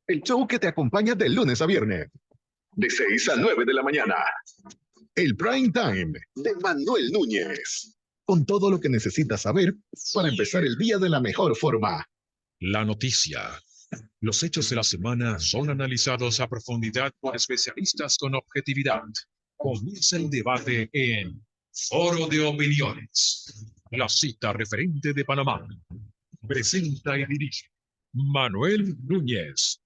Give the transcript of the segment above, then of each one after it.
El show que te acompaña de lunes a viernes, de 6 a 9 de la mañana. El Prime Time de Manuel Núñez. Con todo lo que necesitas saber para empezar el día de la mejor forma. La noticia. Los hechos de la semana son analizados a profundidad por especialistas con objetividad. Comienza el debate en Foro de Opiniones. La cita referente de Panamá. Presenta y dirige Manuel Núñez.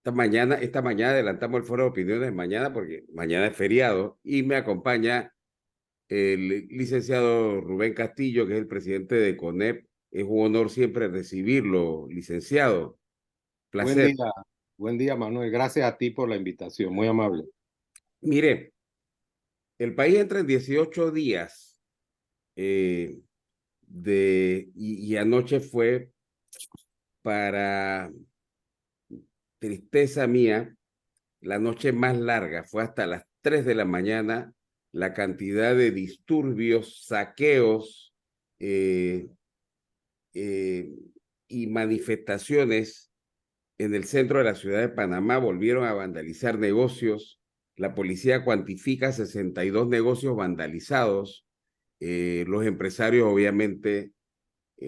Esta mañana adelantamos el foro de opiniones mañana porque mañana es feriado y me acompaña el licenciado Rubén Castillo, que es el presidente de CONEP. Es un honor siempre recibirlo, licenciado. Placer. Buen día, Manuel. Gracias a ti por la invitación, muy amable. Mire, el país entra en 18 días y anoche fue, para tristeza mía, la noche más larga. Fue hasta las 3 de la mañana la cantidad de disturbios, saqueos y manifestaciones en el centro de la ciudad de Panamá. Volvieron a vandalizar negocios. La policía cuantifica 62 negocios vandalizados. Los empresarios, obviamente,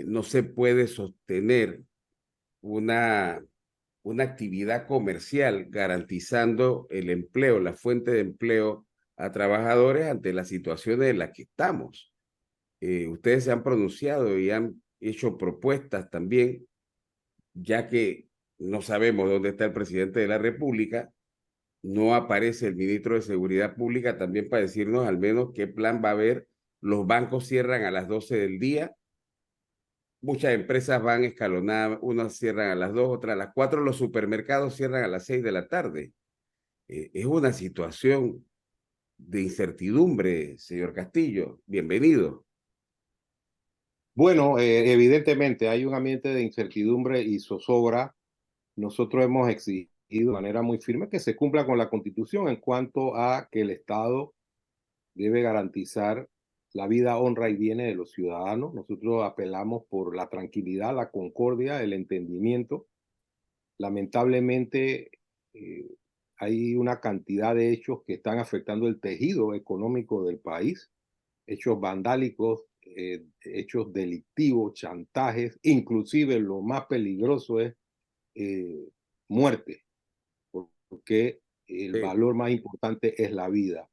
no se puede sostener una actividad comercial garantizando el empleo, la fuente de empleo a trabajadores ante las situaciones en las que estamos. Ustedes se han pronunciado y han hecho propuestas también, ya que no sabemos dónde está el presidente de la República, no aparece el ministro de Seguridad Pública también para decirnos al menos qué plan va a haber. Los bancos cierran a las 12 del día. Muchas empresas van escalonadas, unas cierran a las 2, otras a las 4, los supermercados cierran a las 6 de la tarde. Es una situación de incertidumbre, señor Castillo. Bienvenido. Bueno, evidentemente hay un ambiente de incertidumbre y zozobra. Nosotros hemos exigido de manera muy firme que se cumpla con la Constitución en cuanto a que el Estado debe garantizar la vida, honra y bienes de los ciudadanos. Nosotros apelamos por la tranquilidad, la concordia, el entendimiento. Lamentablemente, hay una cantidad de hechos que están afectando el tejido económico del país, hechos vandálicos, hechos delictivos, chantajes, inclusive lo más peligroso es muerte, porque el valor más importante es la vida.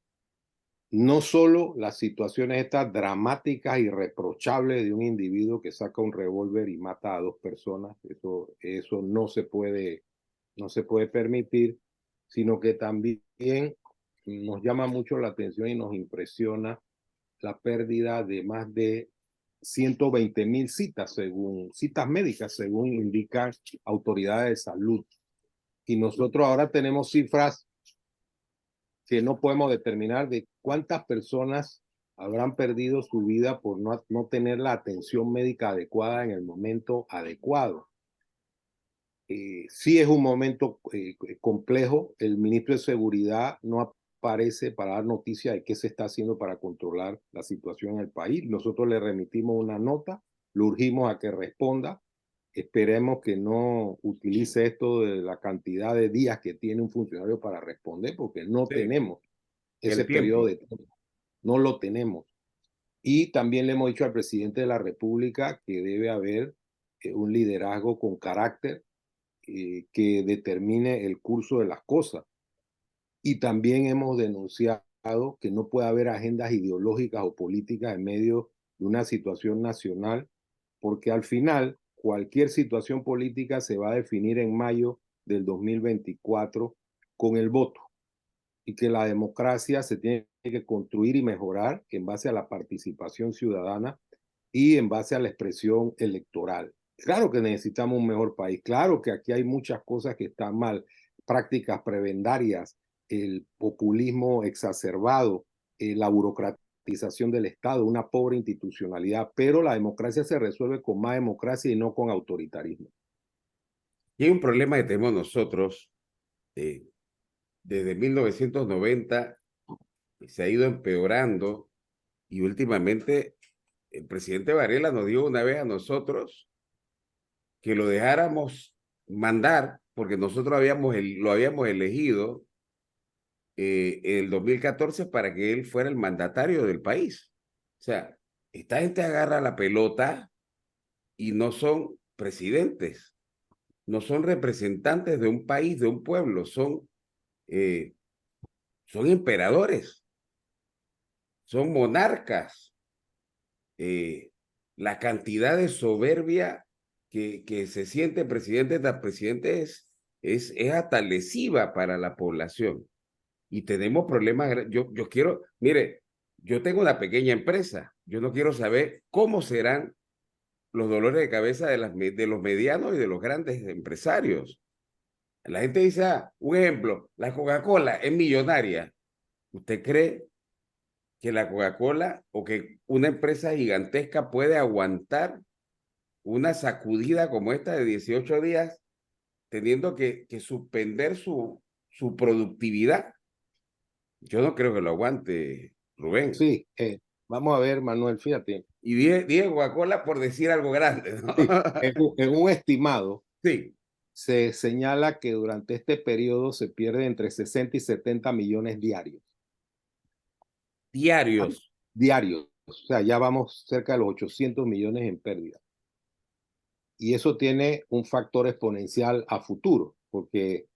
No solo las situaciones estas dramáticas y reprochables de un individuo que saca un revólver y mata a 2 personas, eso no se puede permitir, sino que también nos llama mucho la atención y nos impresiona la pérdida de más de 120,000 citas médicas, según indican autoridades de salud. Y nosotros ahora tenemos cifras que no podemos determinar de cuántas personas habrán perdido su vida por no tener la atención médica adecuada en el momento adecuado. Sí es un momento complejo. El ministro de Seguridad no aparece para dar noticia de qué se está haciendo para controlar la situación en el país. Nosotros le remitimos una nota, lo urgimos a que responda. Esperemos que no utilice esto de la cantidad de días que tiene un funcionario para responder, porque no tenemos ese periodo de tiempo. No lo tenemos. Y también le hemos dicho al presidente de la República que debe haber un liderazgo con carácter que determine el curso de las cosas. Y también hemos denunciado que no puede haber agendas ideológicas o políticas en medio de una situación nacional, porque al final cualquier situación política se va a definir en mayo del 2024 con el voto, y que la democracia se tiene que construir y mejorar en base a la participación ciudadana y en base a la expresión electoral. Claro que necesitamos un mejor país, claro que aquí hay muchas cosas que están mal, prácticas prebendarias, el populismo exacerbado, la burocratización del Estado, una pobre institucionalidad, pero la democracia se resuelve con más democracia y no con autoritarismo. Y hay un problema que tenemos nosotros desde 1990, se ha ido empeorando y últimamente el presidente Varela nos dijo una vez a nosotros que lo dejáramos mandar, porque nosotros lo habíamos elegido en el 2014 para que él fuera el mandatario del país. O sea, esta gente agarra la pelota y no son presidentes, no son representantes de un país, de un pueblo, son emperadores, son monarcas. La cantidad de soberbia que se siente presidente tras presidente es hasta lesiva para la población. Y tenemos problemas. Yo quiero, mire, yo tengo una pequeña empresa. Yo no quiero saber cómo serán los dolores de cabeza de los medianos y de los grandes empresarios. La gente dice, un ejemplo, la Coca-Cola es millonaria. ¿Usted cree que la Coca-Cola o que una empresa gigantesca puede aguantar una sacudida como esta de 18 días teniendo que suspender su productividad? Yo no creo que lo aguante, Rubén. Sí, vamos a ver, Manuel, fíjate. Y dije Coca-Cola por decir algo grande, ¿no? Sí, en un estimado, Sí, se señala que durante este periodo se pierde entre 60 y 70 millones diarios. diarios. Diarios. O sea, ya vamos cerca de los 800 millones en pérdida. Y eso tiene un factor exponencial a futuro, porque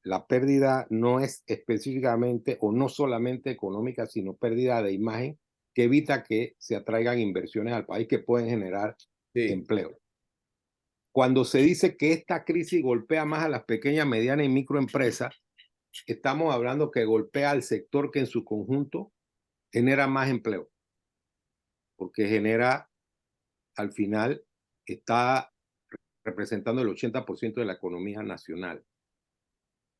la pérdida no es específicamente o no solamente económica, sino pérdida de imagen que evita que se atraigan inversiones al país que pueden generar empleo. Cuando se dice que esta crisis golpea más a las pequeñas, medianas y microempresas, estamos hablando que golpea al sector que en su conjunto genera más empleo, porque genera, al final, está representando el 80% de la economía nacional,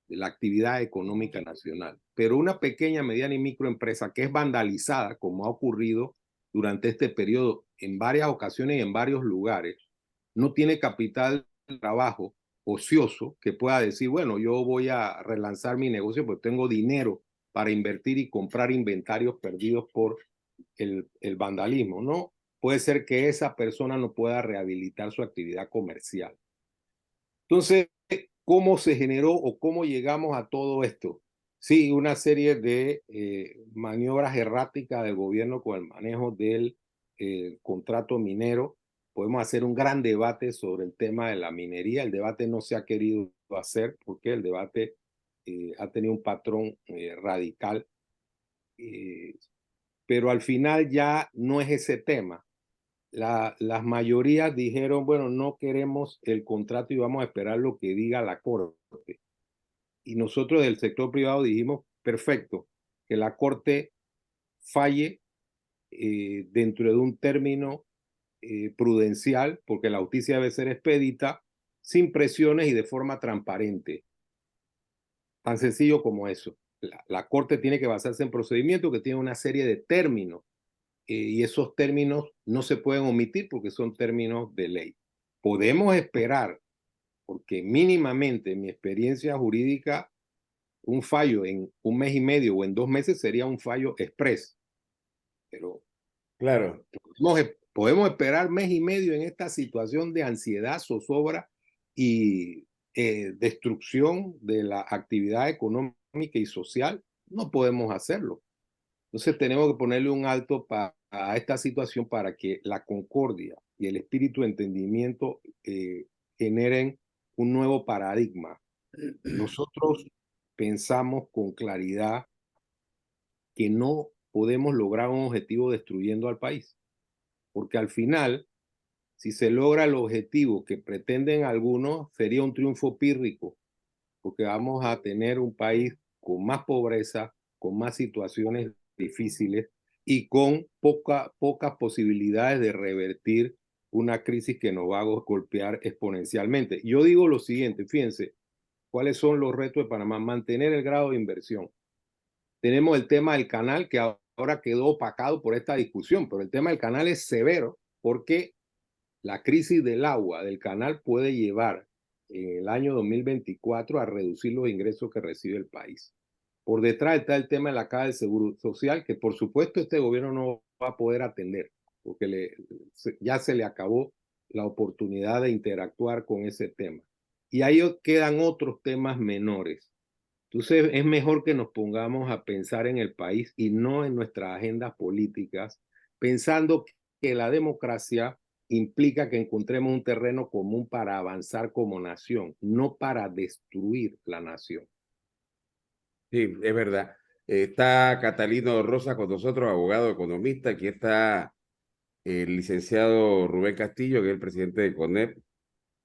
de la actividad económica nacional. Pero una pequeña, mediana y microempresa que es vandalizada, como ha ocurrido durante este periodo en varias ocasiones y en varios lugares, no tiene capital de trabajo ocioso que pueda decir, bueno, yo voy a relanzar mi negocio porque tengo dinero para invertir y comprar inventarios perdidos por el vandalismo. No, puede ser que esa persona no pueda rehabilitar su actividad comercial. Entonces, ¿cómo se generó o cómo llegamos a todo esto? Sí, una serie de maniobras erráticas del gobierno con el manejo del contrato minero. Podemos hacer un gran debate sobre el tema de la minería. El debate no se ha querido hacer porque el debate ha tenido un patrón radical. Pero al final ya no es ese tema. Las mayorías dijeron, bueno, no queremos el contrato y vamos a esperar lo que diga la Corte. Y nosotros del sector privado dijimos, perfecto, que la Corte falle dentro de un término prudencial, porque la justicia debe ser expedita, sin presiones y de forma transparente. Tan sencillo como eso. La Corte tiene que basarse en procedimientos que tienen una serie de términos y esos términos no se pueden omitir porque son términos de ley. Podemos esperar, porque mínimamente en mi experiencia jurídica, un fallo en un mes y medio o en 2 meses sería un fallo express. Pero Claro. podemos esperar mes y medio en esta situación de ansiedad, zozobra y destrucción de la actividad económica y social. No podemos hacerlo. Entonces tenemos que ponerle un alto a esta situación para que la concordia y el espíritu de entendimiento generen un nuevo paradigma. Nosotros pensamos con claridad que no podemos lograr un objetivo destruyendo al país, porque al final, si se logra el objetivo que pretenden algunos, sería un triunfo pírrico, porque vamos a tener un país con más pobreza, con más situaciones difíciles y con pocas posibilidades de revertir una crisis que nos va a golpear exponencialmente. Yo digo lo siguiente, fíjense, ¿cuáles son los retos de Panamá? Mantener el grado de inversión. Tenemos el tema del canal que ahora quedó opacado por esta discusión, pero el tema del canal es severo porque la crisis del agua del canal puede llevar en el año 2024 a reducir los ingresos que recibe el país. Por detrás está el tema de la Caja del Seguro Social, que por supuesto este gobierno no va a poder atender, porque ya se le acabó la oportunidad de interactuar con ese tema. Y ahí quedan otros temas menores. Entonces es mejor que nos pongamos a pensar en el país y no en nuestras agendas políticas, pensando que la democracia implica que encontremos un terreno común para avanzar como nación, no para destruir la nación. Sí, es verdad. Está Catalino Rosa con nosotros, abogado economista. Aquí está el licenciado Rubén Castillo, que es el presidente de CONEP,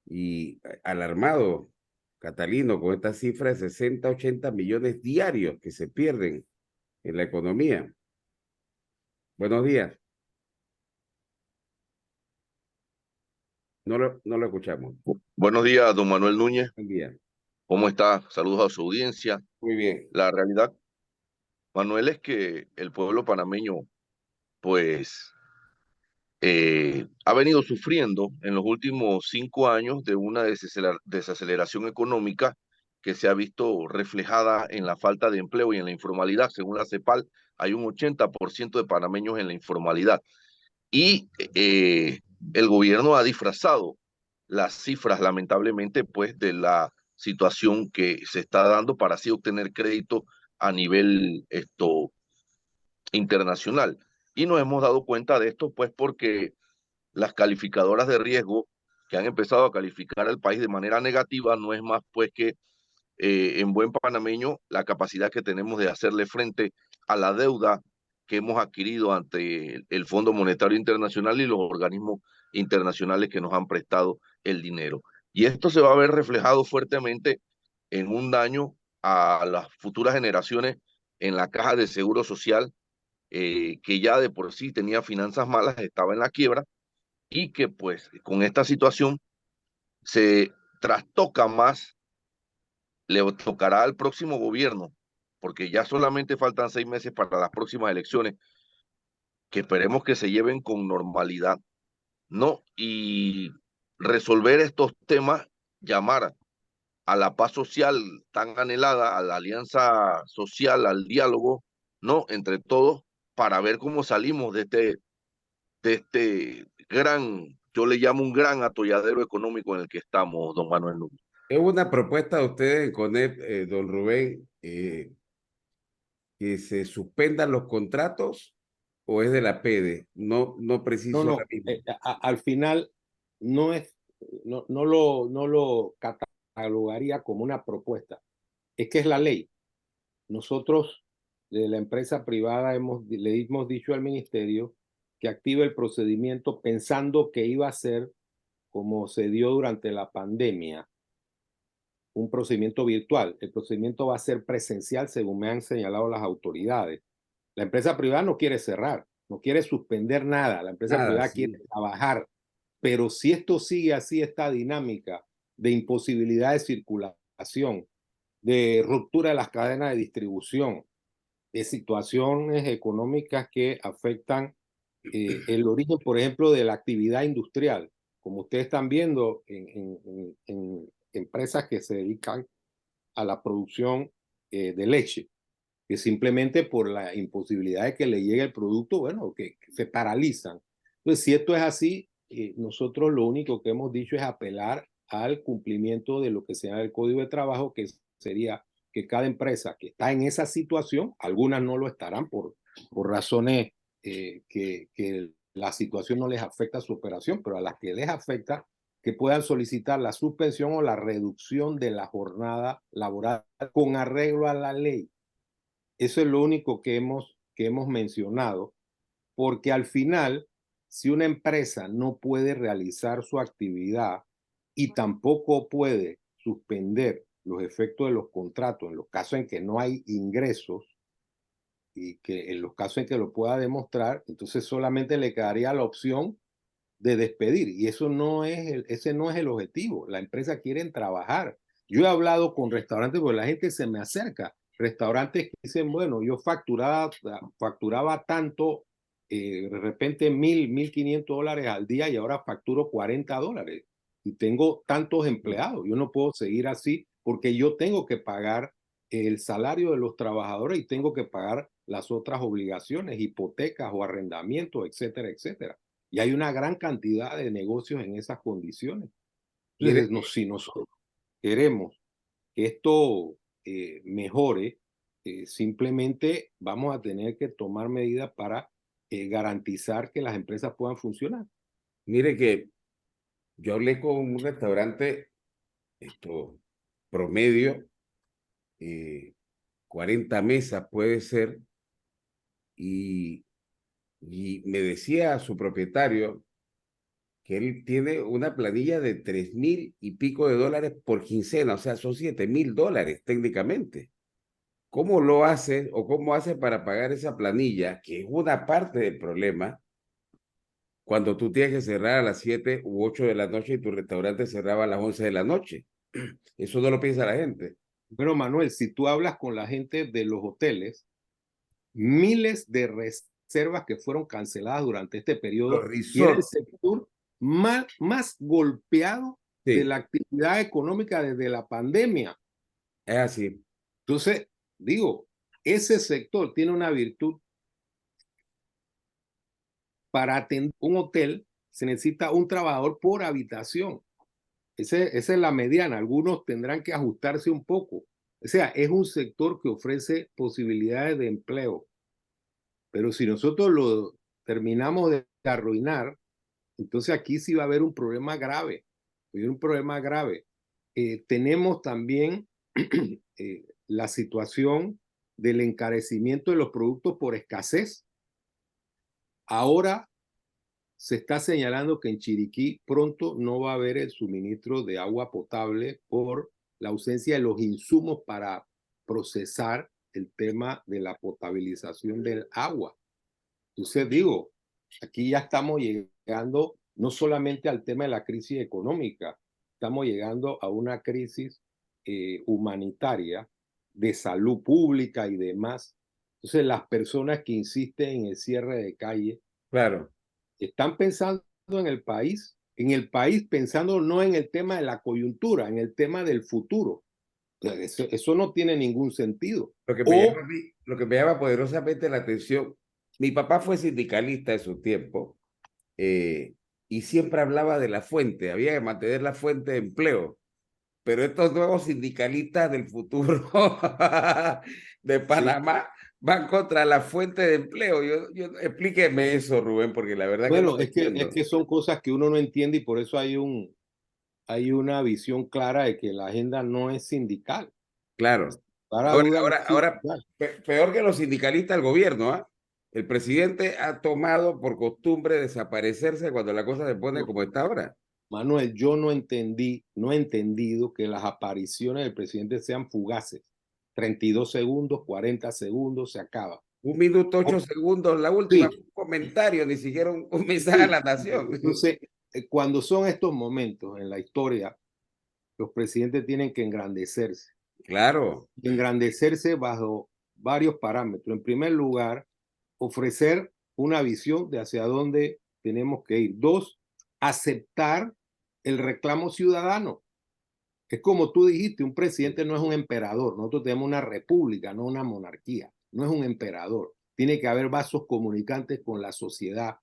y alarmado, Catalino, con esta cifra de 60, 80 millones diarios que se pierden en la economía. Buenos días. No lo escuchamos. Buenos días, don Manuel Núñez. Buen día. ¿Cómo está? Saludos a su audiencia. Muy bien. La realidad, Manuel, es que el pueblo panameño, pues, ha venido sufriendo en los últimos 5 años de una desaceleración económica que se ha visto reflejada en la falta de empleo y en la informalidad. Según la CEPAL, hay un 80% de panameños en la informalidad. Y el gobierno ha disfrazado las cifras, lamentablemente, pues, de la situación que se está dando para así obtener crédito a nivel internacional. Y nos hemos dado cuenta de esto, pues, porque las calificadoras de riesgo que han empezado a calificar al país de manera negativa no es más, pues, que en buen panameño la capacidad que tenemos de hacerle frente a la deuda que hemos adquirido ante el Fondo Monetario Internacional y los organismos internacionales que nos han prestado el dinero. Y esto se va a ver reflejado fuertemente en un daño a las futuras generaciones en la caja de seguro social, que ya de por sí tenía finanzas malas, estaba en la quiebra, y que pues con esta situación se trastoca más, le tocará al próximo gobierno, porque ya solamente faltan 6 meses para las próximas elecciones, que esperemos que se lleven con normalidad, ¿no? Y resolver estos temas, llamar a la paz social tan anhelada, a la alianza social, al diálogo, ¿no? Entre todos, para ver cómo salimos de este gran, yo le llamo un gran atolladero económico en el que estamos, don Manuel Núñez. Es una propuesta de ustedes en CONEP, don Rubén, que se suspendan los contratos o es de la PEDE. No preciso ahora mismo. Al final no lo catalogaría como una propuesta, es que es la ley. Nosotros de la empresa privada le hemos dicho al ministerio que active el procedimiento pensando que iba a ser como se dio durante la pandemia, un procedimiento virtual. El procedimiento va a ser presencial, según me han señalado las autoridades. La empresa privada no quiere cerrar, no quiere suspender nada. La empresa privada quiere trabajar. Pero si esto sigue así, esta dinámica de imposibilidad de circulación, de ruptura de las cadenas de distribución, de situaciones económicas que afectan el origen, por ejemplo, de la actividad industrial, como ustedes están viendo en empresas que se dedican a la producción de leche, que simplemente por la imposibilidad de que le llegue el producto, bueno, que se paralizan. Entonces, si esto es así, nosotros lo único que hemos dicho es apelar al cumplimiento de lo que se llama el Código de Trabajo, que sería que cada empresa que está en esa situación, algunas no lo estarán por razones que la situación no les afecta a su operación, pero a las que les afecta, que puedan solicitar la suspensión o la reducción de la jornada laboral con arreglo a la ley. Eso es lo único que hemos mencionado, porque al final, si una empresa no puede realizar su actividad y tampoco puede suspender los efectos de los contratos en los casos en que no hay ingresos y que en los casos en que lo pueda demostrar, entonces solamente le quedaría la opción de despedir. Y eso ese no es el objetivo. La empresa quiere trabajar. Yo he hablado con restaurantes, porque la gente se me acerca. Restaurantes que dicen, bueno, yo facturaba tanto, de repente $1,000, $1,500 al día y ahora facturo $40. Y tengo tantos empleados. Yo no puedo seguir así porque yo tengo que pagar el salario de los trabajadores y tengo que pagar las otras obligaciones, hipotecas o arrendamientos, etcétera, etcétera. Y hay una gran cantidad de negocios en esas condiciones. Mire, Entonces, si nosotros queremos que esto mejore, simplemente vamos a tener que tomar medidas para garantizar que las empresas puedan funcionar. mire que yo hablé con un restaurante promedio, 40 mesas puede ser, y me decía su propietario que él tiene una planilla de 3.000 y pico de dólares por quincena, o sea, son $7.000 técnicamente. ¿Cómo lo hace o cómo hace para pagar esa planilla, que es una parte del problema, cuando tú tienes que cerrar a las 7 u 8 de la noche y tu restaurante cerraba a las 11 de la noche? Eso no lo piensa la gente. Pero Manuel, si tú hablas con la gente de los hoteles, miles de reservas que fueron canceladas durante este Los periodo, y era el resorts, sector más golpeado de sí, la actividad económica desde la pandemia. es así. Entonces, digo, ese sector tiene una virtud. Para atender un hotel se necesita un trabajador por habitación. Esa es la mediana. Algunos tendrán que ajustarse un poco. O sea, es un sector que ofrece posibilidades de empleo. Pero si nosotros lo terminamos de arruinar, entonces aquí sí va a haber un problema grave. Un problema grave. Tenemos también la situación del encarecimiento de los productos por escasez. Ahora se está señalando que en Chiriquí pronto no va a haber el suministro de agua potable por la ausencia de los insumos para procesar el tema de la potabilización del agua. Entonces digo, aquí ya estamos llegando no solamente al tema de la crisis económica, estamos llegando a una crisis humanitaria, de salud pública y demás. Entonces las personas que insisten en el cierre de calle Claro. están pensando en el país pensando no en el tema de la coyuntura, en el tema del futuro. Eso no tiene ningún sentido. Lo que me llama poderosamente la atención, mi papá fue sindicalista en su tiempo, y siempre hablaba de la fuente, había que mantener la fuente de empleo, pero estos nuevos sindicalistas del futuro de Sí. Panamá van contra la fuente de empleo. Explíqueme eso, Rubén, porque la verdad que no Bueno, lo es entiendo. que son cosas que uno no entiende y por eso hay una visión clara de que la agenda no es sindical. Claro. Para Ahora, duda no ahora, es ahora, sindical. peor que los sindicalistas, el gobierno, ¿ah? El presidente ha tomado por costumbre desaparecerse cuando la cosa se pone No, como está ahora. Manuel, yo no he entendido que las apariciones del presidente sean fugaces. 32 segundos, 40 segundos, se acaba. 1 minuto, 8 segundos, la última, Sí, un comentario, ni siquiera un mensaje a sí. la nación. Entonces, cuando son estos momentos en la historia, los presidentes tienen que engrandecerse. Claro, Engrandecerse bajo varios parámetros. En primer lugar, ofrecer una visión de hacia dónde tenemos que ir. Dos, aceptar el reclamo ciudadano. Es como tú dijiste, un presidente no es un emperador. Nosotros tenemos una república, no una monarquía. No es un emperador. Tiene que haber vasos comunicantes con la sociedad.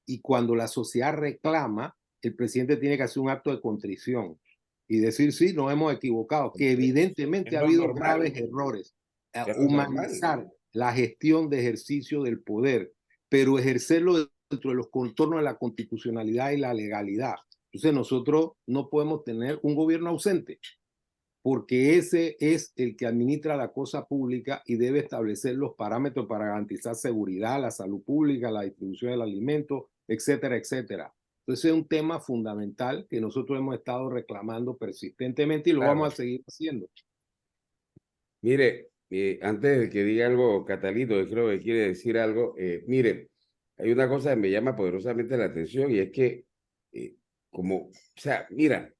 Y cuando la sociedad reclama, el presidente tiene que hacer un acto de contrición y decir, sí, nos hemos equivocado, que evidentemente es ha lo habido normal, graves errores. es lo normal. Humanizar la gestión de ejercicio del poder, pero ejercerlo dentro de los contornos de la constitucionalidad y la legalidad. Entonces nosotros no podemos tener un gobierno ausente, porque ese es el que administra la cosa pública y debe establecer los parámetros para garantizar seguridad, la salud pública, la distribución del alimento, etcétera, etcétera. Entonces es un tema fundamental que nosotros hemos estado reclamando persistentemente y lo Claro. vamos a seguir haciendo. Mire, antes de que diga algo, Catalino, yo creo que quiere decir algo. Mire, hay una cosa que me llama poderosamente la atención y es que, o sea, mira,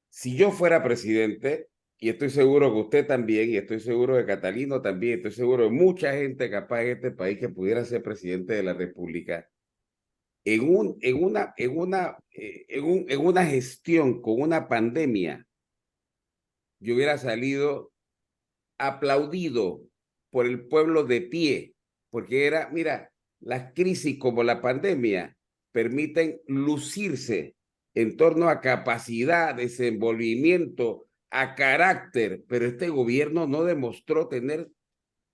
si yo fuera presidente, y estoy seguro que usted también, y estoy seguro que Catalino también, estoy seguro de mucha gente capaz en este país que pudiera ser presidente de la República, en una gestión con una pandemia, yo hubiera salido aplaudido por el pueblo de pie, porque era, mira, las crisis como la pandemia permiten lucirse en torno a capacidad, desenvolvimiento, a carácter, pero este gobierno no demostró tener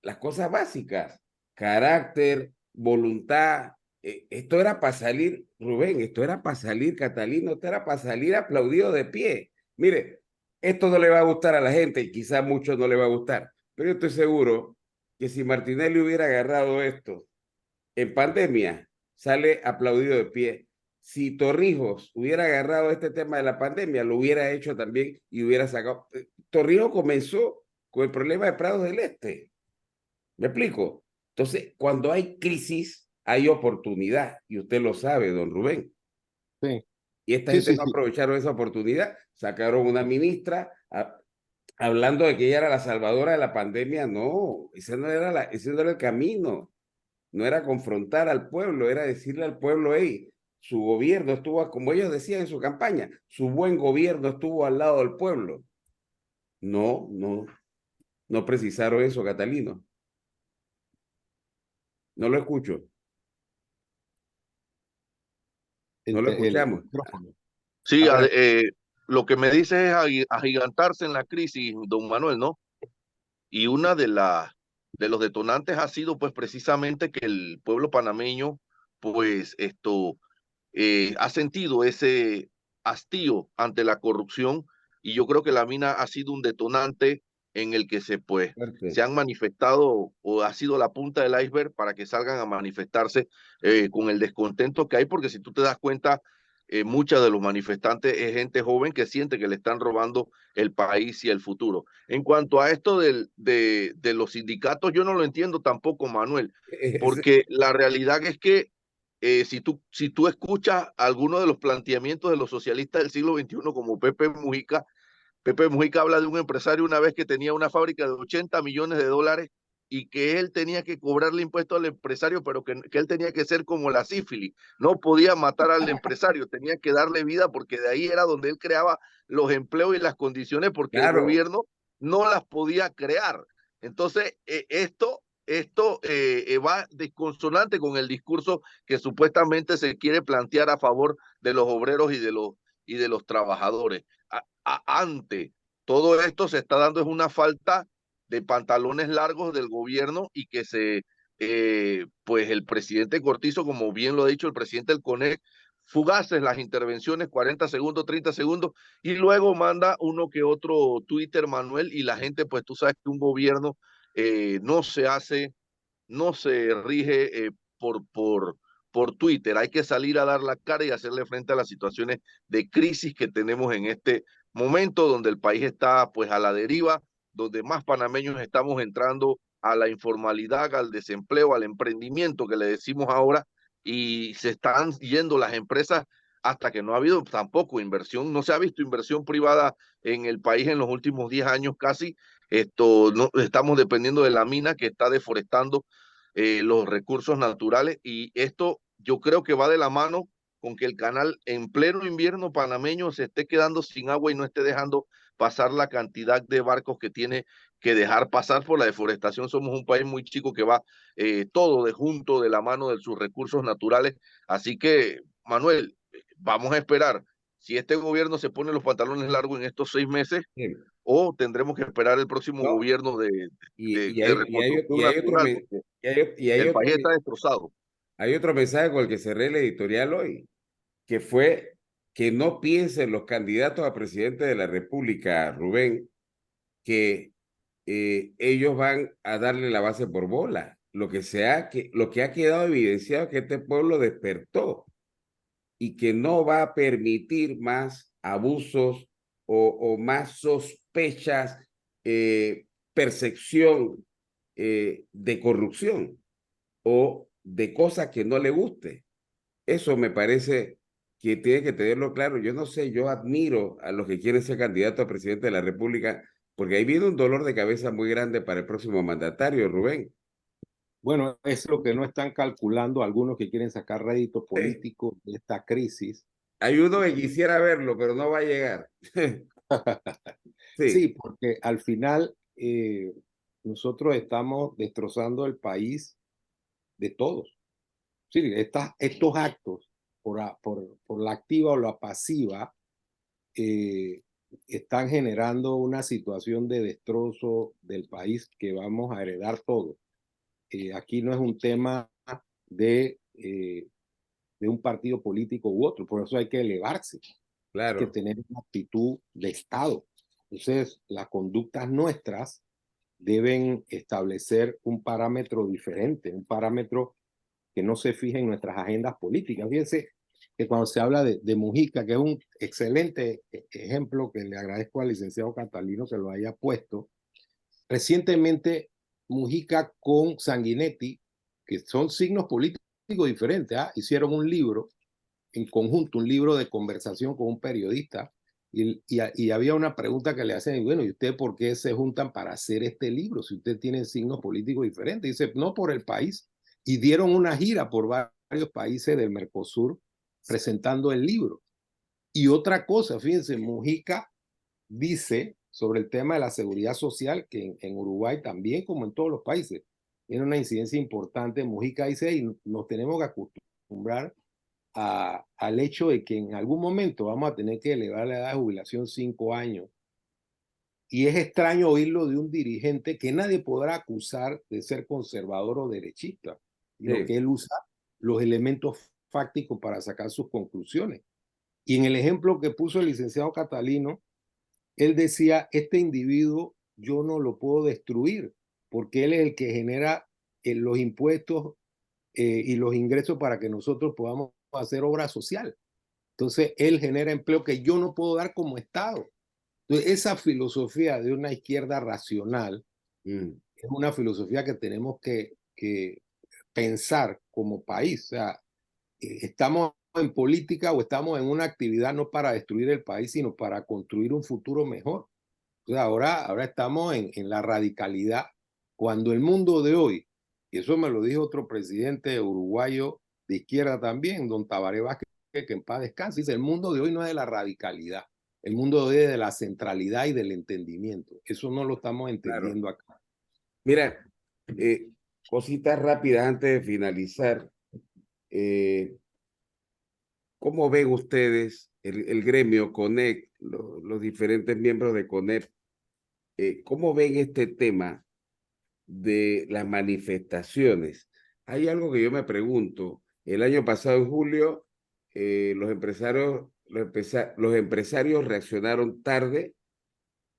las cosas básicas, carácter, voluntad. Esto era para salir, Rubén, esto era para salir, Catalino, esto era para salir aplaudido de pie. Mire, esto no le va a gustar a la gente y quizá a muchos no le va a gustar, pero yo estoy seguro que si Martinelli hubiera agarrado esto en pandemia, sale aplaudido de pie. Si Torrijos hubiera agarrado este tema de la pandemia, lo hubiera hecho también y hubiera sacado. Torrijos comenzó con el problema de Prados del Este. ¿Me explico? Entonces, cuando hay crisis, hay oportunidad, y usted lo sabe, don Rubén. Sí, Y esta sí, gente sí, no sí. aprovecharon esa oportunidad, sacaron una ministra hablando de que ella era la salvadora de la pandemia. No, ese no era el camino. No era confrontar al pueblo, era decirle al pueblo, hey, su gobierno estuvo, como ellos decían en su campaña, su buen gobierno estuvo al lado del pueblo. No, no, no precisaron eso, Catalino. No lo escucho, no lo El escuchamos. micrófono. Sí, Ahora, lo que me dice es agigantarse en la crisis, don Manuel, ¿no? Y una de los detonantes ha sido pues precisamente que el pueblo panameño pues ha sentido ese hastío ante la corrupción, y yo creo que la mina ha sido un detonante en el que se fuerte. han manifestado, o ha sido la punta del iceberg para que salgan a manifestarse con el descontento que hay, porque si tú te das cuenta, muchos de los manifestantes es gente joven que siente que le están robando el país y el futuro. En cuanto a esto de los sindicatos, yo no lo entiendo tampoco, Manuel, porque la realidad es que si tú escuchas algunos de los planteamientos de los socialistas del siglo XXI, como Pepe Mujica habla de un empresario una vez que tenía una fábrica de 80 millones de dólares y que él tenía que cobrarle impuestos al empresario, pero que él tenía que ser como la sífilis, no podía matar al empresario, tenía que darle vida, porque de ahí era donde él creaba los empleos y las condiciones, porque el Claro, gobierno no las podía crear. Entonces, esto va desconsonante con el discurso que supuestamente se quiere plantear a favor de los obreros y de los trabajadores. Ante todo esto se está dando es una falta de pantalones largos del gobierno, y que pues el presidente Cortizo, como bien lo ha dicho el presidente del CONEC, fugaces las intervenciones, 40 segundos, 30 segundos, y luego manda uno que otro Twitter, Manuel, y la gente, pues tú sabes que un gobierno no se hace, no se rige por Twitter. Hay que salir a dar la cara y hacerle frente a las situaciones de crisis que tenemos en este momento, donde el país está pues a la deriva, donde más panameños estamos entrando a la informalidad, al desempleo, al emprendimiento que le decimos ahora, y se están yendo las empresas hasta que no ha habido tampoco inversión, no se ha visto inversión privada en el país en los últimos 10 años casi. No, estamos dependiendo de la mina que está deforestando los recursos naturales, y esto yo creo que va de la mano con que el canal en pleno invierno panameño se esté quedando sin agua y no esté dejando pasar la cantidad de barcos que tiene que dejar pasar por la deforestación. Somos un país muy chico que va todo de junto, de la mano de sus recursos naturales. Así que, Manuel, vamos a esperar si este gobierno se pone los pantalones largos en estos 6 meses, o tendremos que esperar el próximo no, gobierno de y reconstrucción natural, porque el país está destrozado. hay otro mensaje con el que cerré el editorial hoy, que fue que no piensen los candidatos a presidente de la República, Rubén, que ellos van a darle la base por bola. Lo que ha quedado evidenciado es que este pueblo despertó y que no va a permitir más abusos o más sospechas, percepción de corrupción o de cosas que no le guste. Eso me parece que tiene que tenerlo claro. Yo no sé, yo admiro a los que quieren ser candidatos a presidente de la República, porque ahí viene un dolor de cabeza muy grande para el próximo mandatario, Rubén. Bueno, es lo que no están calculando algunos que quieren sacar rédito político de esta crisis. Hay uno que quisiera verlo, pero no va a llegar. Sí, Sí, porque al final nosotros estamos destrozando el país de todos. Sí, estos actos por la activa o la pasiva, están generando una situación de destrozo del país que vamos a heredar todos. Aquí no es un tema de un partido político u otro, por eso hay que elevarse, hay que Claro, tener una actitud de Estado. Entonces, las conductas nuestras deben establecer un parámetro diferente, un parámetro que no se fije en nuestras agendas políticas. Fíjense que cuando se habla de Mujica, que es un excelente ejemplo que le agradezco al licenciado Catalino que lo haya puesto, recientemente Mujica con Sanguinetti, que son signos políticos diferentes, hicieron un libro en conjunto, un libro de conversación con un periodista, y había una pregunta que le hacen, bueno, ¿y usted por qué se juntan para hacer este libro si usted tiene signos políticos diferentes? Dice, no, por el país. Y dieron una gira por varios países del Mercosur presentando el libro. Y otra cosa, fíjense, Mujica dice sobre el tema de la seguridad social, que en Uruguay también, como en todos los países, tiene una incidencia importante. Mujica dice, y nos tenemos que acostumbrar al hecho de que en algún momento vamos a tener que elevar la edad de jubilación 5 años. Y es extraño oírlo de un dirigente que nadie podrá acusar de ser conservador o derechista, sino que él usa los elementos fácticos para sacar sus conclusiones. Y en el ejemplo que puso el licenciado Catalino, él decía, este individuo yo no lo puedo destruir, porque él es el que genera los impuestos y los ingresos para que nosotros podamos hacer obra social. Entonces, él genera empleo que yo no puedo dar como Estado. Entonces, esa filosofía de una izquierda racional es una filosofía que tenemos que pensar como país. O sea, estamos en política o estamos en una actividad no para destruir el país, sino para construir un futuro mejor. O sea, ahora estamos en la radicalidad, cuando el mundo de hoy, y eso me lo dijo otro presidente uruguayo de izquierda también, don Tabaré Vázquez, que en paz descanse, dice, el mundo de hoy no es de la radicalidad, el mundo de hoy es de la centralidad y del entendimiento. Eso no lo estamos entendiendo acá. Mira, cositas rápidas antes de finalizar. ¿Cómo ven ustedes el gremio CONEC, los diferentes miembros de CONEP? ¿Cómo ven este tema de las manifestaciones? Hay algo que yo me pregunto. El año pasado, en julio, los empresarios reaccionaron tarde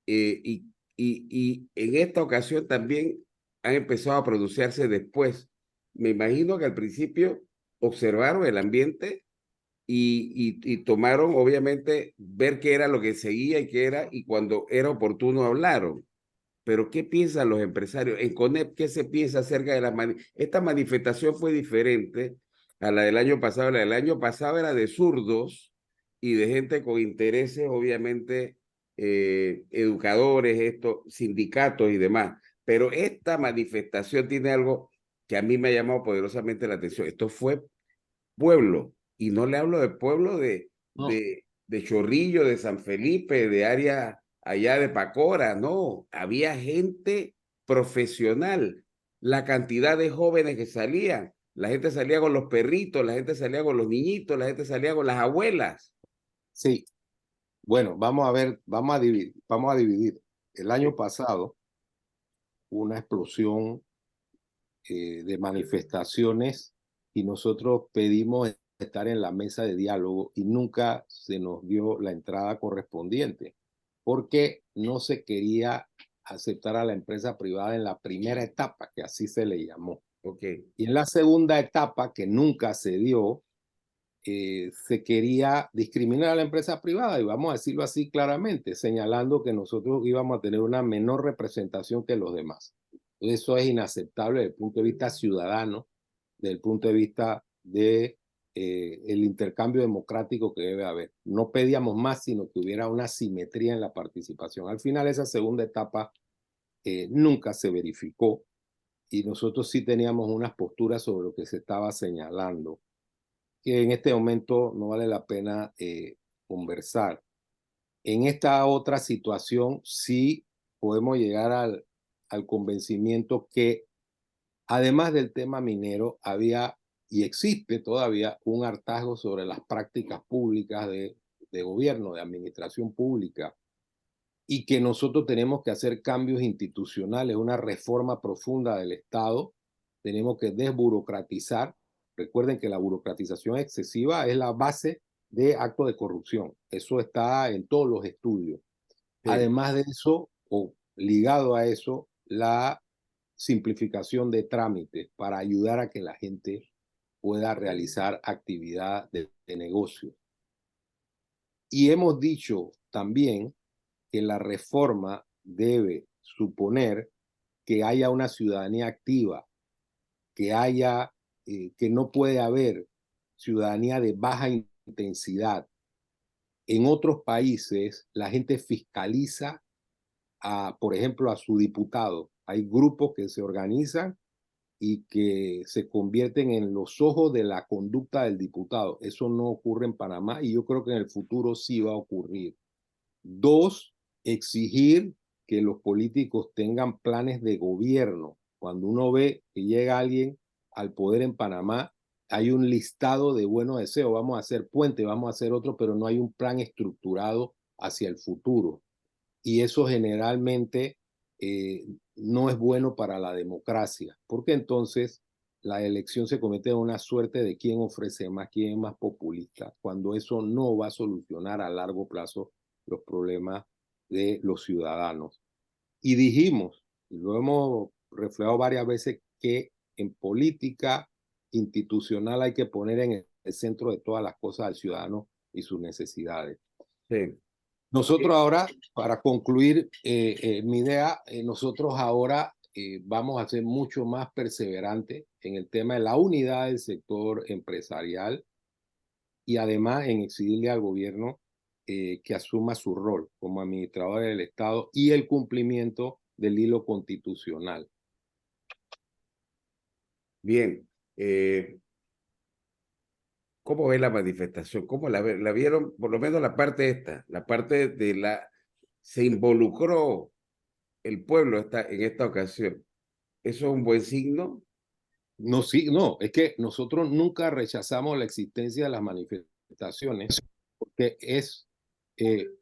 y en esta ocasión también han empezado a pronunciarse después. Me imagino que al principio observaron el ambiente y tomaron, obviamente, ver qué era lo que seguía y qué era, y cuando era oportuno hablaron. Pero, ¿qué piensan los empresarios? En CONEP, ¿qué se piensa acerca de esta manifestación? Fue diferente a la del año pasado. La del año pasado era de zurdos y de gente con intereses, obviamente, educadores, sindicatos y demás. Pero esta manifestación tiene algo que a mí me ha llamado poderosamente la atención. Esto fue pueblo, y no le hablo de pueblo de Chorrillo, de San Felipe, de área allá de Pacora, no, había gente profesional, la cantidad de jóvenes que salían, la gente salía con los perritos, la gente salía con los niñitos, la gente salía con las abuelas. Sí, bueno, vamos a ver, vamos a dividir. El año pasado, una explosión de manifestaciones y nosotros pedimos estar en la mesa de diálogo y nunca se nos dio la entrada correspondiente porque no se quería aceptar a la empresa privada en la primera etapa, que así se le llamó. Y en la segunda etapa, que nunca se dio, se quería discriminar a la empresa privada, y vamos a decirlo así claramente, señalando que nosotros íbamos a tener una menor representación que los demás. Eso es inaceptable desde el punto de vista ciudadano, desde el punto de vista de el intercambio democrático que debe haber. No pedíamos más, sino que hubiera una simetría en la participación. Al final, esa segunda etapa nunca se verificó, y nosotros sí teníamos unas posturas sobre lo que se estaba señalando, que en este momento no vale la pena conversar. En esta otra situación sí podemos llegar al convencimiento que, además del tema minero, había y existe todavía un hartazgo sobre las prácticas públicas de gobierno, de administración pública, y que nosotros tenemos que hacer cambios institucionales, una reforma profunda del Estado, tenemos que desburocratizar. Recuerden que la burocratización excesiva es la base de actos de corrupción. Eso está en todos los estudios. Sí. Además de eso, o ligado a eso, la simplificación de trámites para ayudar a que la gente pueda realizar actividad de negocio. Y hemos dicho también que la reforma debe suponer que haya una ciudadanía activa, que no puede haber ciudadanía de baja intensidad. En otros países, la gente fiscaliza, por ejemplo, a su diputado. Hay grupos que se organizan y que se convierten en los ojos de la conducta del diputado. Eso no ocurre en Panamá y yo creo que en el futuro sí va a ocurrir. Dos, exigir que los políticos tengan planes de gobierno. Cuando uno ve que llega alguien al poder en Panamá, hay un listado de buenos deseos. Vamos a hacer puente, vamos a hacer otro, pero no hay un plan estructurado hacia el futuro. Y eso generalmente no es bueno para la democracia, porque entonces la elección se convierte en una suerte de quién ofrece más, quién es más populista, cuando eso no va a solucionar a largo plazo los problemas de los ciudadanos. Y dijimos, y lo hemos reflejado varias veces, que en política institucional hay que poner en el centro de todas las cosas al ciudadano y sus necesidades. Sí. Nosotros ahora, para concluir mi idea, nosotros ahora vamos a ser mucho más perseverantes en el tema de la unidad del sector empresarial y además en exigirle al gobierno que asuma su rol como administrador del Estado y el cumplimiento del hilo constitucional. Bien. ¿Cómo ve la manifestación? ¿Cómo la vieron? Por lo menos la parte esta, la parte de la... Se involucró el pueblo en esta ocasión. ¿Eso es un buen signo? No, sí, no, es que nosotros nunca rechazamos la existencia de las manifestaciones porque es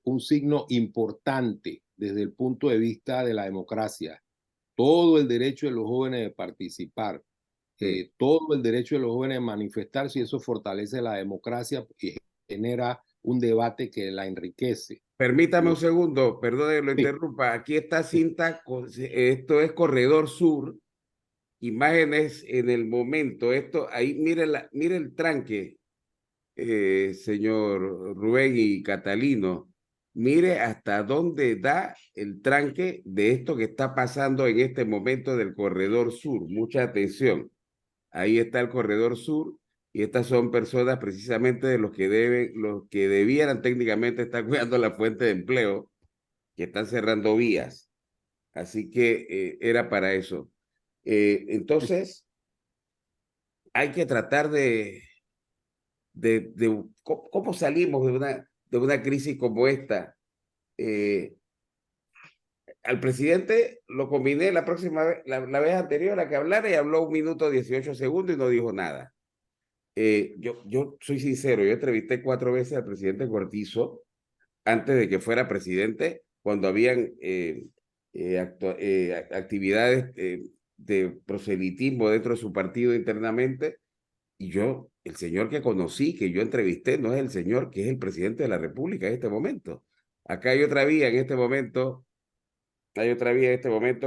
un signo importante desde el punto de vista de la democracia. Todo el derecho de los jóvenes de participar, Sí. todo el derecho de los jóvenes de manifestarse, y eso fortalece la democracia y genera un debate que la enriquece. Permítame un segundo, perdón que lo Sí, interrumpa. Aquí está cinta, esto es Corredor Sur, imágenes en el momento. Esto, ahí, mire el tranque, señor Rubén y Catalino. Mire hasta dónde da el tranque de esto que está pasando en este momento del Corredor Sur. Mucha atención. Ahí está el Corredor Sur y estas son personas precisamente de los que debieran técnicamente estar cuidando la fuente de empleo, que están cerrando vías. Así que era para eso. Entonces, hay que tratar cómo salimos de una crisis como esta. Al presidente lo combiné la la vez anterior a que hablara y habló 1 minuto 18 segundos y no dijo nada. Yo soy sincero, yo entrevisté 4 veces al presidente Cortizo antes de que fuera presidente, cuando habían actividades de proselitismo dentro de su partido internamente, y el señor que conocí, que yo entrevisté, no es el señor que es el presidente de la República en este momento. Acá hay otra vía en este momento,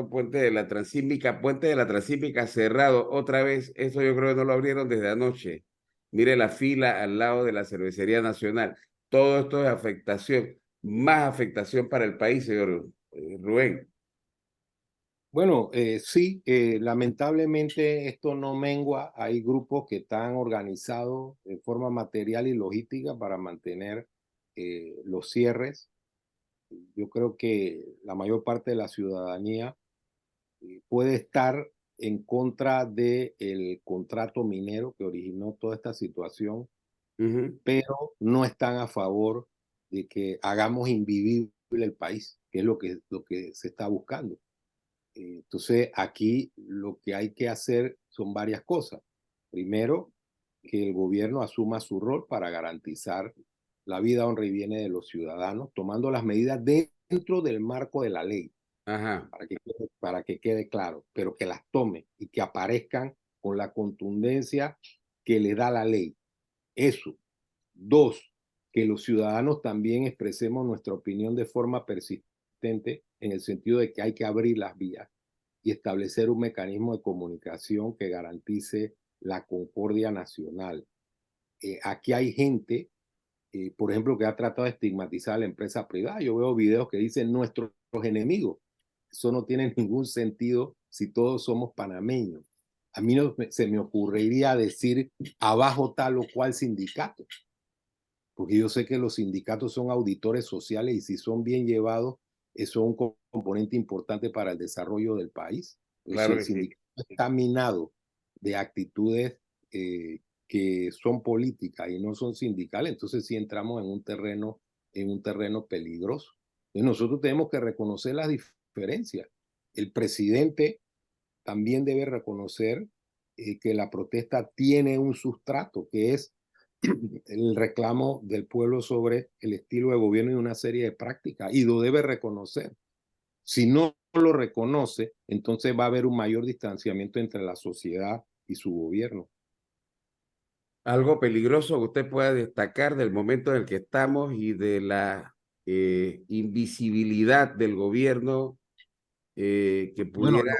Puente de la Transísmica cerrado otra vez, eso yo creo que no lo abrieron desde anoche. Mire la fila al lado de la Cervecería Nacional. Todo esto es afectación, más afectación para el país, señor Rubén. bueno, sí, lamentablemente esto no mengua. Hay grupos que están organizados de forma material y logística para mantener los cierres. Yo creo que la mayor parte de la ciudadanía puede estar en contra del contrato minero que originó toda esta situación, pero no están a favor de que hagamos invivible el país, que es lo que se está buscando. Entonces, aquí lo que hay que hacer son varias cosas. Primero, que el gobierno asuma su rol para garantizar la vida, honra y bienes de los ciudadanos, tomando las medidas dentro del marco de la ley, Ajá. para que quede claro, pero que las tome y que aparezcan con la contundencia que le da la ley. Eso. Dos, que los ciudadanos también expresemos nuestra opinión de forma persistente en el sentido de que hay que abrir las vías y establecer un mecanismo de comunicación que garantice la concordia nacional. Aquí hay gente, por ejemplo, que ha tratado de estigmatizar a la empresa privada. Yo veo videos que dicen nuestros enemigos. Eso no tiene ningún sentido si todos somos panameños. A mí no se me ocurriría decir abajo tal o cual sindicato, porque yo sé que los sindicatos son auditores sociales y si son bien llevados, eso es un componente importante para el desarrollo del país. Pero Claro si el que sí. sindicato está minado de actitudes que son políticas y no son sindicales, entonces sí entramos en un terreno peligroso. Entonces nosotros tenemos que reconocer las diferencias. El presidente también debe reconocer que la protesta tiene un sustrato, que es el reclamo del pueblo sobre el estilo de gobierno y una serie de prácticas, y lo debe reconocer. Si no lo reconoce, entonces va a haber un mayor distanciamiento entre la sociedad y su gobierno. Algo peligroso que usted pueda destacar del momento en el que estamos y de la invisibilidad del gobierno que Bueno, pudiera...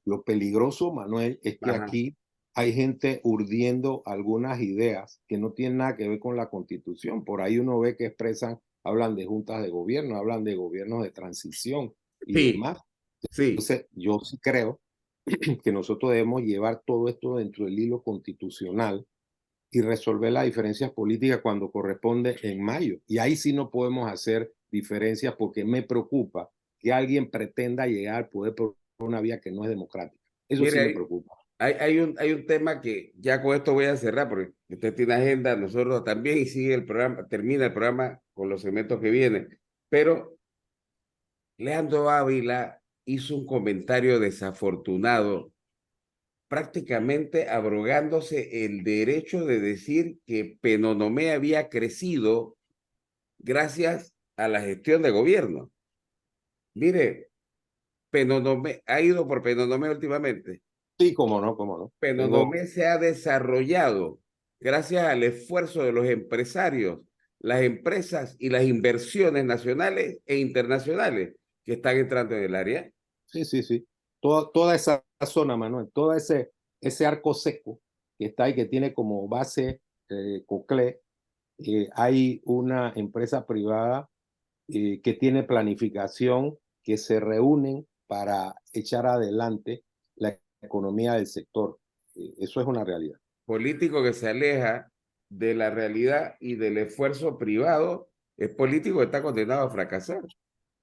lo peligroso, Manuel, es que Ajá. aquí hay gente urdiendo algunas ideas que no tienen nada que ver con la Constitución. Por ahí uno ve que expresan, hablan de juntas de gobierno, hablan de gobiernos de transición y Sí, demás. sí. Entonces, yo sí creo que nosotros debemos llevar todo esto dentro del hilo constitucional y resolver las diferencias políticas cuando corresponde en mayo. Y ahí sí no podemos hacer diferencias porque me preocupa que alguien pretenda llegar al poder por una vía que no es democrática. Eso sí me Mire, preocupa. hay un tema que ya con esto voy a cerrar, porque usted tiene agenda, nosotros también, y sigue el programa, termina el programa con los segmentos que vienen. Pero Leandro Ávila hizo un comentario desafortunado, prácticamente abrogándose el derecho de decir que Penonomé había crecido gracias a la gestión de gobierno. Mire, Penonomé ha ido por Penonomé últimamente. Sí, cómo no, cómo no. Tengo, Penonomé se ha desarrollado gracias al esfuerzo de los empresarios, las empresas y las inversiones nacionales e internacionales que están entrando en el área. sí, sí, sí. Toda esa zona, Manuel, todo ese arco seco que está ahí, que tiene como base Coclé, hay una empresa privada que tiene planificación, que se reúnen para echar adelante la economía del sector. Eso es una realidad. Político que se aleja de la realidad y del esfuerzo privado es político que está condenado a fracasar.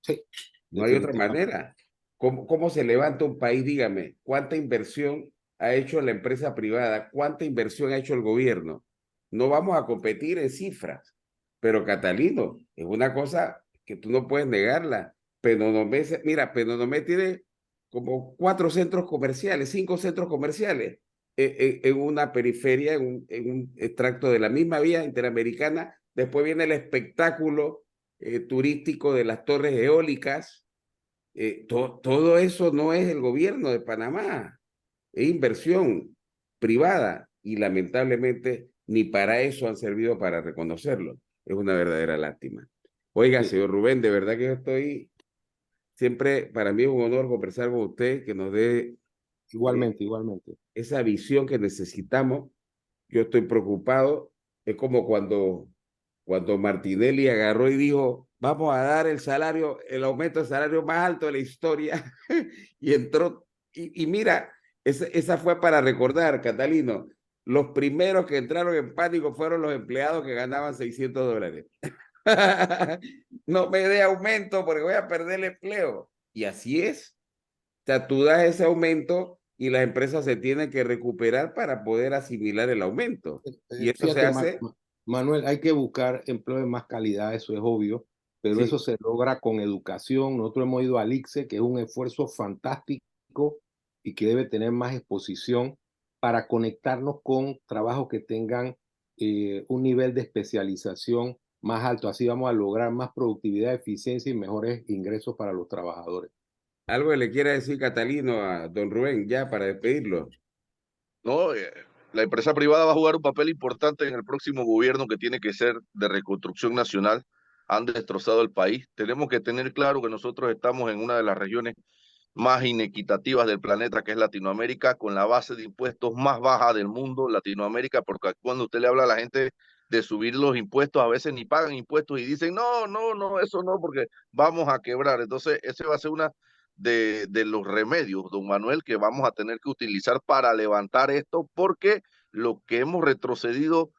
Sí, No hay otra definitivamente. manera. ¿Cómo se levanta un país? Dígame, ¿cuánta inversión ha hecho la empresa privada? ¿Cuánta inversión ha hecho el gobierno? No vamos a competir en cifras, pero Catalino, es una cosa que tú no puedes negarla. Penonomé, mira, Penonomé tiene como 4 centros comerciales, 5 centros comerciales en una periferia, en un extracto de la misma vía interamericana. Después viene el espectáculo turístico de las torres eólicas. Todo eso no es el gobierno de Panamá, es inversión privada y lamentablemente ni para eso han servido para reconocerlo. Es una verdadera lástima. Oiga, Sí, señor Rubén, de verdad que yo estoy, siempre para mí es un honor conversar con usted, que nos dé igualmente, igualmente. esa visión que necesitamos. Yo estoy preocupado. Es como cuando Martinelli agarró y dijo, vamos a dar el salario, el aumento de salario más alto de la historia. Y entró, y mira, esa fue para recordar, Catalino, los primeros que entraron en pánico fueron los empleados que ganaban $600. No me dé aumento porque voy a perder el empleo. Y así es. O sea, tú das ese aumento y las empresas se tienen que recuperar para poder asimilar el aumento. Y eso se Fíjate, hace, Manuel, hay que buscar empleo de más calidad, eso es obvio, pero eso sí, se logra con educación. Nosotros hemos ido al ICSE, que es un esfuerzo fantástico y que debe tener más exposición para conectarnos con trabajos que tengan un nivel de especialización más alto. Así vamos a lograr más productividad, eficiencia y mejores ingresos para los trabajadores. Algo que le quiera decir Catalino a don Rubén, ya para despedirlo. No, la empresa privada va a jugar un papel importante en el próximo gobierno que tiene que ser de reconstrucción nacional. Han destrozado el país. Tenemos que tener claro que nosotros estamos en una de las regiones más inequitativas del planeta, que es Latinoamérica, con la base de impuestos más baja del mundo, Latinoamérica, porque cuando usted le habla a la gente de subir los impuestos, a veces ni pagan impuestos y dicen, no, no, no, eso no, porque vamos a quebrar. Entonces, ese va a ser una de los remedios, don Manuel, que vamos a tener que utilizar para levantar esto, porque lo que hemos retrocedido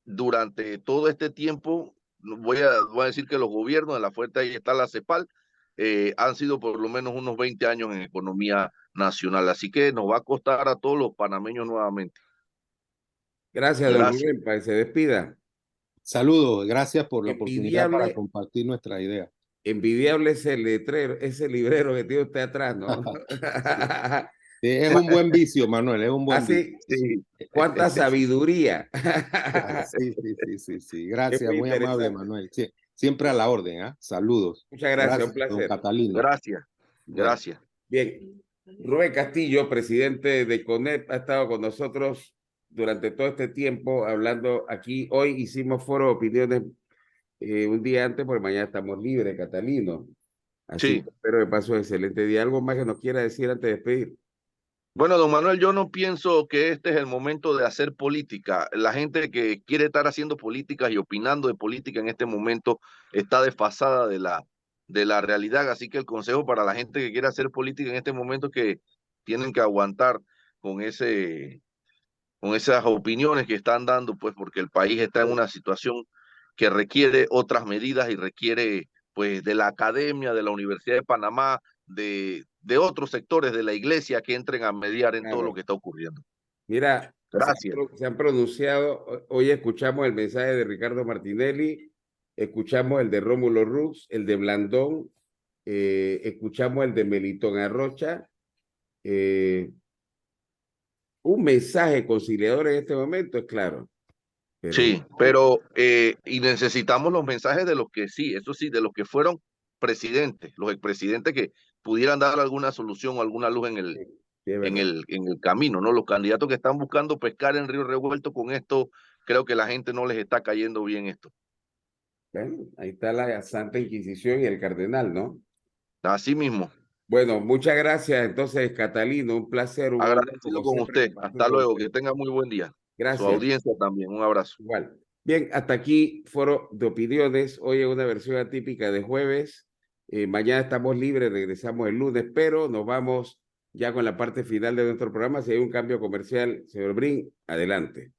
durante todo este tiempo, voy a decir que los gobiernos, de la fuente ahí está la CEPAL, han sido por lo menos unos 20 años en economía nacional. Así que nos va a costar a todos los panameños nuevamente. Gracias, don Gracias. Rubén, para que se despida. Saludos, gracias por la oportunidad para Envidiable, compartir nuestra idea. envidiable ese letrero, ese librero que tiene usted atrás, ¿no? Sí, es un buen vicio, Manuel, es un buen vicio. Así, sí. Cuánta sabiduría. Sí, sí, sí, sí, sí. Es Gracias, muy muy amable, interesante. Manuel. Sí, siempre a la orden, ¿ah? Saludos. Muchas gracias, un Gracias, don placer. Catalino. Gracias. Bueno, Gracias. bien. Rubén Castillo, presidente de CONEP, ha estado con nosotros durante todo este tiempo hablando aquí. Hoy hicimos foro de opiniones un día antes, porque mañana estamos libres, Catalino. Así Sí. que espero que pase un excelente día. ¿Algo más que nos quiera decir antes de despedir? Bueno, don Manuel, yo no pienso que este es el momento de hacer política. La gente que quiere estar haciendo políticas y opinando de política en este momento está desfasada de la realidad. Así que el consejo para la gente que quiere hacer política en este momento es que tienen que aguantar con con esas opiniones que están dando, pues porque el país está en una situación que requiere otras medidas y requiere pues de la academia, de la Universidad de Panamá, de otros sectores de la iglesia que entren a mediar en todo lo Claro. que está ocurriendo. Mira, Gracias. se han pronunciado, hoy escuchamos el mensaje de Ricardo Martinelli, escuchamos el de Rómulo Rux, el de Blandón, escuchamos el de Melitón Arrocha, un mensaje conciliador en este momento, es claro. Pero Sí, pero y necesitamos los mensajes de los que sí, eso sí, de los que fueron presidentes, los expresidentes que pudieran dar alguna solución o alguna luz en sí, es verdad. en el camino, ¿no? Los candidatos que están buscando pescar en río revuelto con esto, creo que la gente no les está cayendo bien esto. Bueno, ahí está la Santa Inquisición y el Cardenal, ¿no? Así mismo, Bueno, muchas gracias entonces, Catalino, un placer, un honor, agradecido como con siempre, usted. compartir Hasta con luego, usted. que tenga muy buen día. Su Gracias. audiencia también, un abrazo. Igual. Bien, hasta aquí foro de opiniones. Hoy es una versión atípica de jueves. Mañana estamos libres, regresamos el lunes, pero nos vamos ya con la parte final de nuestro programa. Si hay un cambio comercial, señor Brin, adelante.